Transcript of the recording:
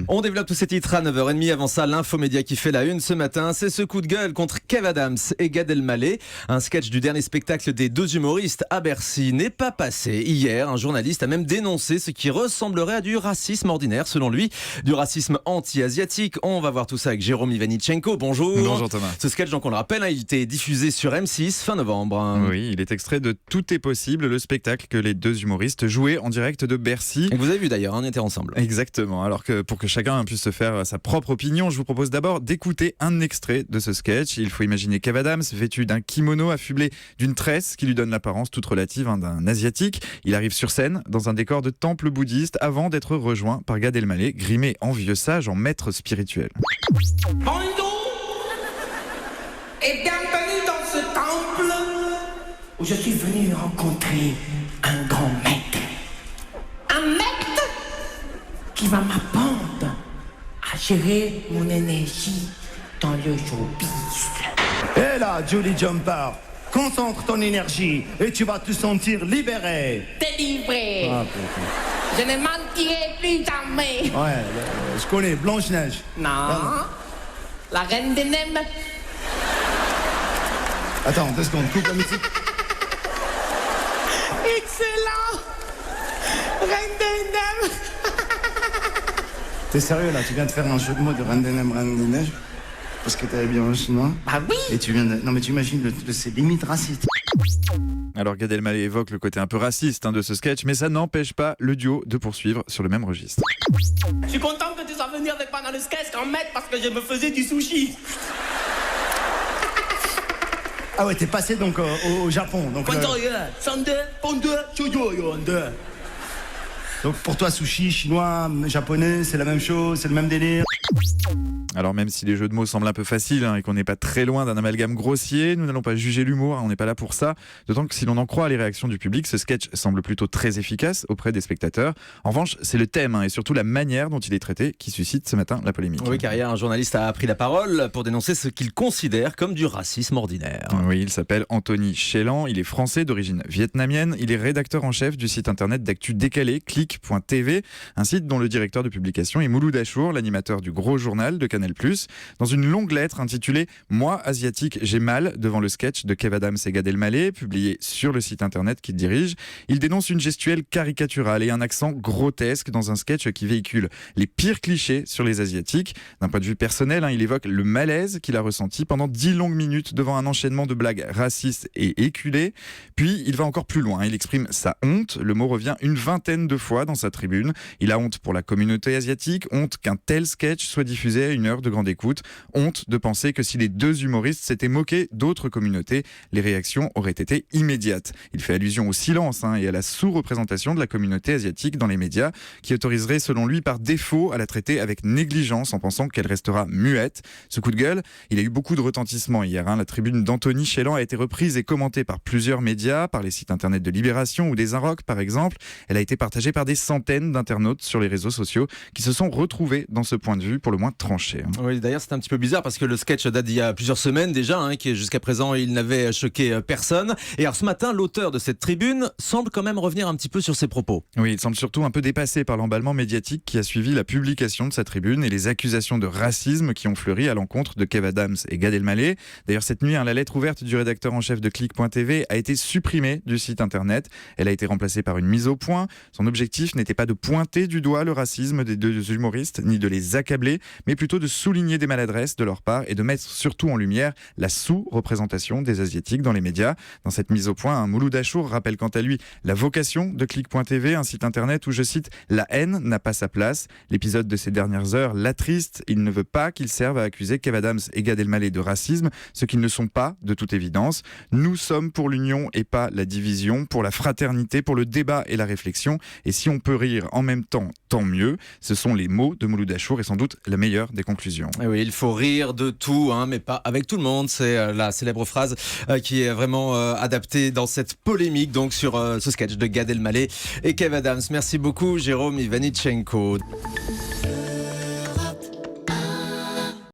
On développe tous ces titres à 9h30. Avant ça, l'infomédia qui fait la une ce matin, c'est ce coup de gueule contre Kev Adams et Gad Elmaleh. Un sketch du dernier spectacle des deux humoristes à Bercy n'est pas passé. Hier, un journaliste a même dénoncé ce qui ressemblerait à du racisme ordinaire, selon lui, du racisme anti-asiatique. On va voir tout ça avec Jérôme Ivanichenko. Bonjour. Bonjour Thomas. Ce sketch, donc on le rappelle, il était diffusé sur M6 fin novembre. Oui, il est extrait de Tout est possible, le spectacle que les deux humoristes jouaient en direct de Bercy. Et vous avez vu d'ailleurs, on était ensemble. Exactement. Alors que pour que chacun puisse se faire sa propre opinion, je vous propose d'abord d'écouter un extrait de ce sketch. Il faut imaginer Kev Adams vêtu d'un kimono affublé d'une tresse qui lui donne l'apparence toute relative d'un asiatique. Il arrive sur scène dans un décor de temple bouddhiste avant d'être rejoint par Gad Elmaleh, grimé en vieux sage, en maître spirituel. Bonjour et bienvenue dans ce temple où je suis venu rencontrer un grand maître. Un maître qui va m'apprendre à gérer mon énergie dans le showbiz. Hé là, Julie Jumper, concentre ton énergie et tu vas te sentir libéré. Délivré. Ah, putain. Je ne mentirai plus jamais. Ouais, je connais Blanche-Neige. Non. La reine des Nèmes. Attends, 2 secondes, coupe la musique. Excellent. Reine des Nèmes. T'es sérieux là, tu viens de faire un jeu de mots de Reine des Neiges, Reine des Neiges parce que t'avais bien au chinois. Bah oui. Et tu viens de... Non mais tu imagines, c'est limite raciste. Alors Gad Elmaleh évoque le côté un peu raciste de ce sketch, mais ça n'empêche pas le duo de poursuivre sur le même registre. Je suis content que tu sois venu avec moi dans le sketch en maître parce que je me faisais du sushi. Ah ouais, t'es passé donc au Japon. Donc, donc pour toi, sushi, chinois, japonais, c'est la même chose, c'est le même délire. Alors même si les jeux de mots semblent un peu faciles et qu'on n'est pas très loin d'un amalgame grossier, nous n'allons pas juger l'humour, on n'est pas là pour ça. D'autant que si l'on en croit les réactions du public, ce sketch semble plutôt très efficace auprès des spectateurs. En revanche, c'est le thème et surtout la manière dont il est traité qui suscite ce matin la polémique. Oui, car hier, un journaliste a pris la parole pour dénoncer ce qu'il considère comme du racisme ordinaire. Oui, il s'appelle Anthony Chélan, il est français d'origine vietnamienne, il est rédacteur en chef du site internet d'actu décalé, click.tv, un site dont le directeur de publication est Mouloud Achour, l'animateur du gros journal de Canal+. Dans une longue lettre intitulée « Moi, asiatique, j'ai mal » devant le sketch de Kev Adams et Gad Elmaleh, publié sur le site internet qu'il dirige, il dénonce une gestuelle caricaturale et un accent grotesque dans un sketch qui véhicule les pires clichés sur les asiatiques. D'un point de vue personnel, il évoque le malaise qu'il a ressenti pendant 10 longues minutes devant un enchaînement de blagues racistes et éculées. Puis il va encore plus loin, il exprime sa honte, le mot revient une vingtaine de fois dans sa tribune. Il a honte pour la communauté asiatique, honte qu'un tel sketch soit diffusé à une heure de grande écoute, honte de penser que si les deux humoristes s'étaient moqués d'autres communautés, les réactions auraient été immédiates. Il fait allusion au silence et à la sous-représentation de la communauté asiatique dans les médias, qui autoriserait selon lui par défaut à la traiter avec négligence en pensant qu'elle restera muette. Ce coup de gueule, il a eu beaucoup de retentissement hier. La tribune d'Anthony Chélan a été reprise et commentée par plusieurs médias, par les sites internet de Libération ou des Inrocks par exemple. Elle a été partagée par des centaines d'internautes sur les réseaux sociaux qui se sont retrouvés dans ce point de vue pour le moins tranché. Oui, d'ailleurs, c'est un petit peu bizarre parce que le sketch date d'il y a plusieurs semaines déjà, qui jusqu'à présent, il n'avait choqué personne. Et alors ce matin, l'auteur de cette tribune semble quand même revenir un petit peu sur ses propos. Oui, il semble surtout un peu dépassé par l'emballement médiatique qui a suivi la publication de sa tribune et les accusations de racisme qui ont fleuri à l'encontre de Kev Adams et Gad Elmaleh. D'ailleurs, cette nuit, la lettre ouverte du rédacteur en chef de click.tv a été supprimée du site internet. Elle a été remplacée par une mise au point. Son objectif n'était pas de pointer du doigt le racisme des deux humoristes, ni de les accabler, mais plutôt de souligner des maladresses de leur part et de mettre surtout en lumière la sous-représentation des Asiatiques dans les médias. Dans cette mise au point, Mouloud Achour rappelle quant à lui la vocation de click.tv, un site internet où, je cite, « La haine n'a pas sa place ». L'épisode de ces dernières heures l'attriste. Il ne veut pas qu'il serve à accuser Kev Adams et Gad Elmaleh de racisme, ce qu'ils ne sont pas de toute évidence. Nous sommes pour l'union et pas la division, pour la fraternité, pour le débat et la réflexion. Et si on peut rire en même temps, tant mieux. Ce sont les mots de Mouloud Achour et sans doute la meilleure des conclusions. Et oui, il faut rire de tout, mais pas avec tout le monde. C'est la célèbre phrase qui est vraiment adaptée dans cette polémique donc sur ce sketch de Gad Elmaleh et Kev Adams. Merci beaucoup, Jérôme Ivanichenko.